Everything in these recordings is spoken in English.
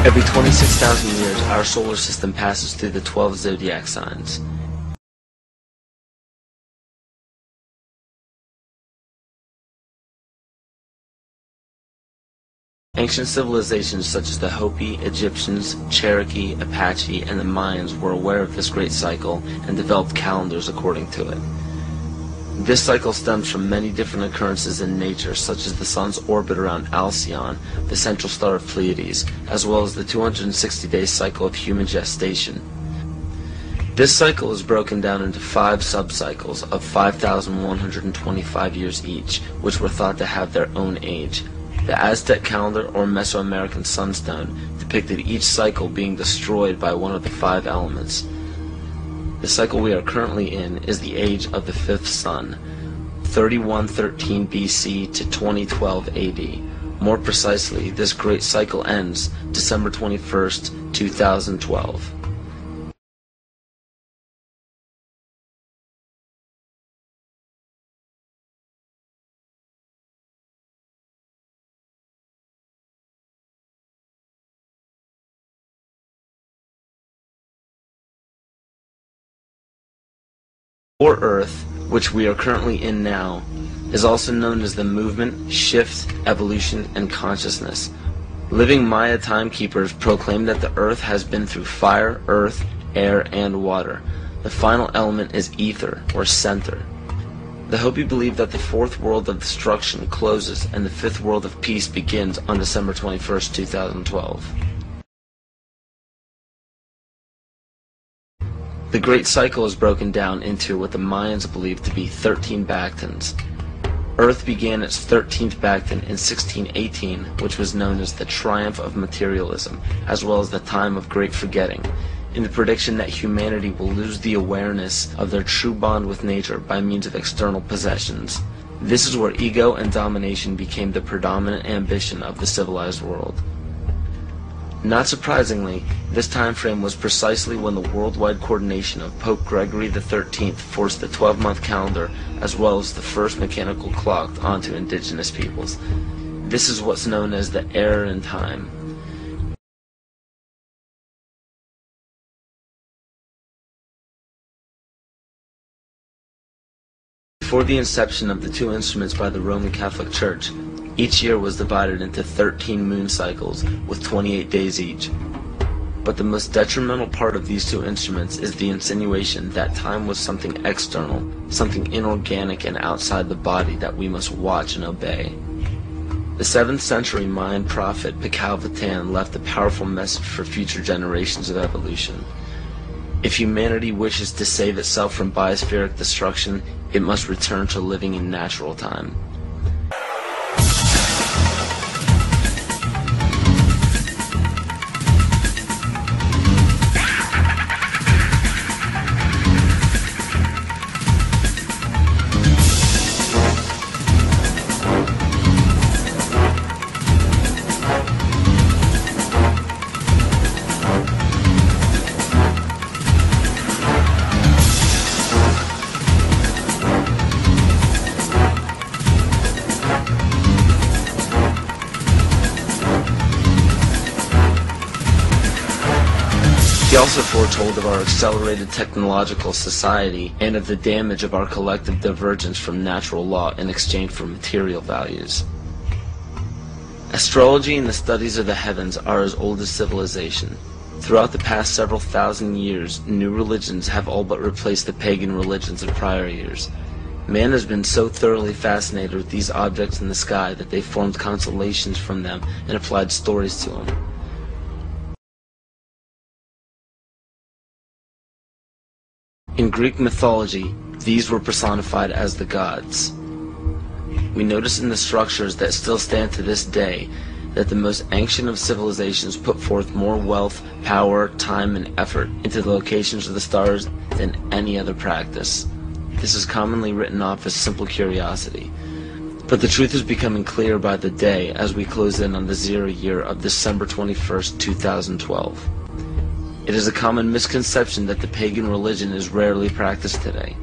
Every 26,000 years, our solar system passes through the 12 zodiac signs. Ancient civilizations such as the Hopi, Egyptians, Cherokee, Apache, and the Mayans were aware of this great cycle and developed calendars according to it. This cycle stems from many different occurrences in nature, such as the sun's orbit around Alcyone, the central star of Pleiades, as well as the 260-day cycle of human gestation. This cycle is broken down into 5 subcycles of 5,125 years each, which were thought to have their own age. The Aztec calendar, or Mesoamerican sunstone, depicted each cycle being destroyed by one of the 5 elements. The cycle we are currently in is the age of the 5th sun, 3113 BC to 2012 AD. More precisely, this great cycle ends December 21st, 2012. Or Earth, which we are currently in now, is also known as the movement, shift, evolution, and consciousness. Living Maya timekeepers proclaim that the Earth has been through fire, earth, air, and water. The final element is ether, or center. The Hopi believe that the 4th world of destruction closes and the 5th world of peace begins on December 21st, 2012. The Great Cycle is broken down into what the Mayans believed to be 13 Bactans. Earth began its 13th Bactan in 1618, which was known as the Triumph of Materialism, as well as the Time of Great Forgetting, in the prediction that humanity will lose the awareness of their true bond with nature by means of external possessions. This is where ego and domination became the predominant ambition of the civilized world. Not surprisingly, this time frame was precisely when the worldwide coordination of Pope Gregory XIII forced the 12-month calendar as well as the first mechanical clock onto indigenous peoples. This is what's known as the error in time. Before the inception of the 2 instruments by the Roman Catholic Church, each year was divided into 13 moon cycles with 28 days each. But the most detrimental part of these 2 instruments is the insinuation that time was something external, something inorganic and outside the body that we must watch and obey. The 7th century Mayan prophet Picalvatan left a powerful message for future generations of evolution. If humanity wishes to save itself from biospheric destruction, it must return to living in natural time. He also foretold of our accelerated technological society and of the damage of our collective divergence from natural law in exchange for material values. Astrology and the studies of the heavens are as old as civilization. Throughout the past several thousand years, new religions have all but replaced the pagan religions of prior years. Man has been so thoroughly fascinated with these objects in the sky that they formed constellations from them and applied stories to them. In Greek mythology, these were personified as the gods. We notice in the structures that still stand to this day that the most ancient of civilizations put forth more wealth, power, time, and effort into the locations of the stars than any other practice. This is commonly written off as simple curiosity. But the truth is becoming clear by the day as we close in on the 0 year of December 21st, 2012. It is a common misconception that the pagan religion is rarely practiced today.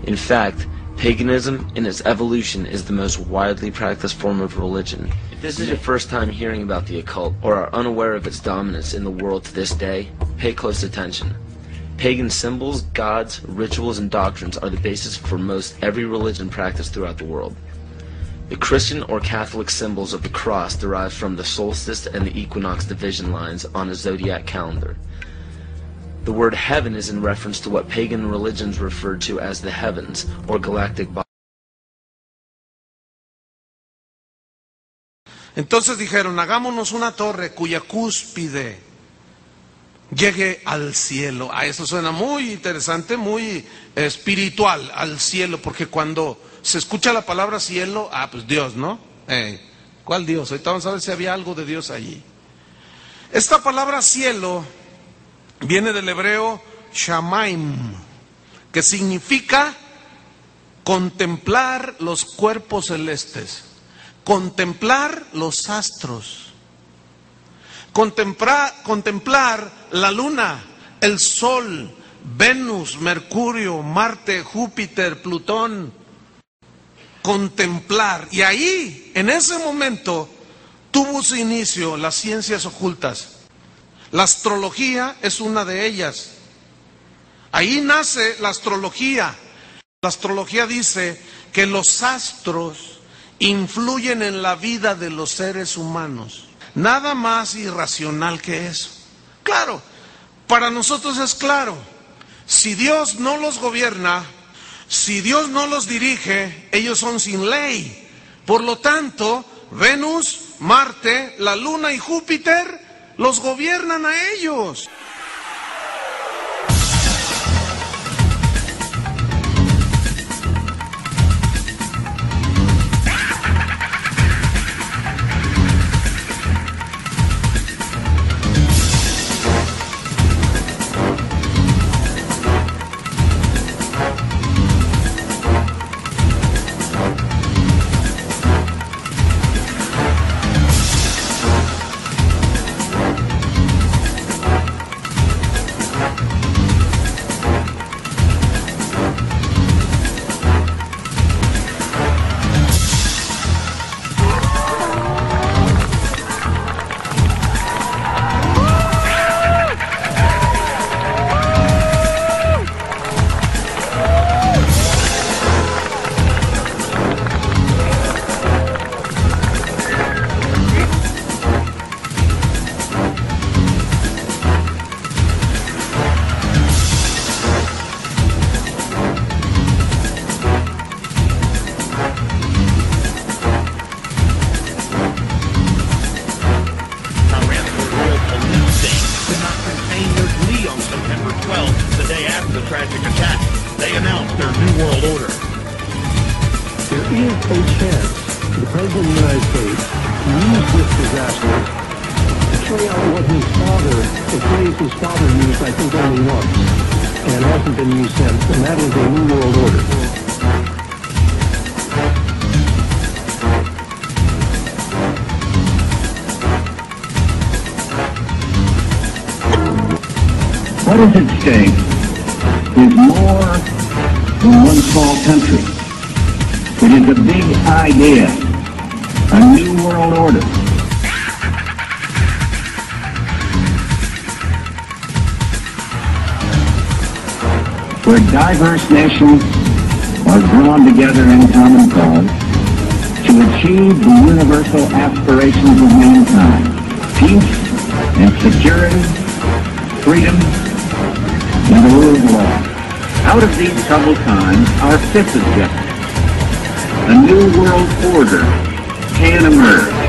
In fact, Paganism, in its evolution, is the most widely practiced form of religion. If this is your first time hearing about the occult, or are unaware of its dominance in the world to this day, pay close attention. Pagan symbols, gods, rituals, and doctrines are the basis for most every religion practiced throughout the world. The Christian or Catholic symbols of the cross derive from the solstice and the equinox division lines on a zodiac calendar. The word heaven is in reference to what pagan religions referred to as the heavens, or galactic body. Entonces dijeron, hagámonos una torre cuya cúspide llegue al cielo. A eso suena muy interesante, muy espiritual, al cielo, porque cuando se escucha la palabra cielo, pues Dios, ¿no? ¿Cuál Dios? Ahorita vamos a ver si había algo de Dios allí. Esta palabra cielo viene del hebreo shamaim, que significa contemplar los cuerpos celestes, contemplar los astros, contemplar la luna, el sol, Venus, Mercurio, Marte, Júpiter, Plutón, contemplar. Y ahí, en ese momento, tuvo su inicio las ciencias ocultas. La astrología es una de ellas. Ahí nace la astrología. La astrología dice que los astros influyen en la vida de los seres humanos. Nada más irracional que eso. Claro, para nosotros es claro. Si Dios no los gobierna, si Dios no los dirige, ellos son sin ley. Por lo tanto, Venus, Marte, la Luna y Júpiter los gobiernan a ellos. What is at stake is more than one small country. It is a big idea, a new world order. Where diverse nations are drawn together in common cause to achieve the universal aspirations of mankind: peace and security, freedom, and the rule of law. Out of these troubled times, our fifth objective, a new world order, can emerge.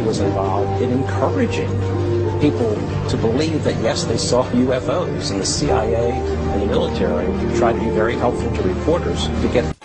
Was involved in encouraging people to believe that, yes, they saw UFOs, and the CIA and the military tried to be very helpful to reporters to get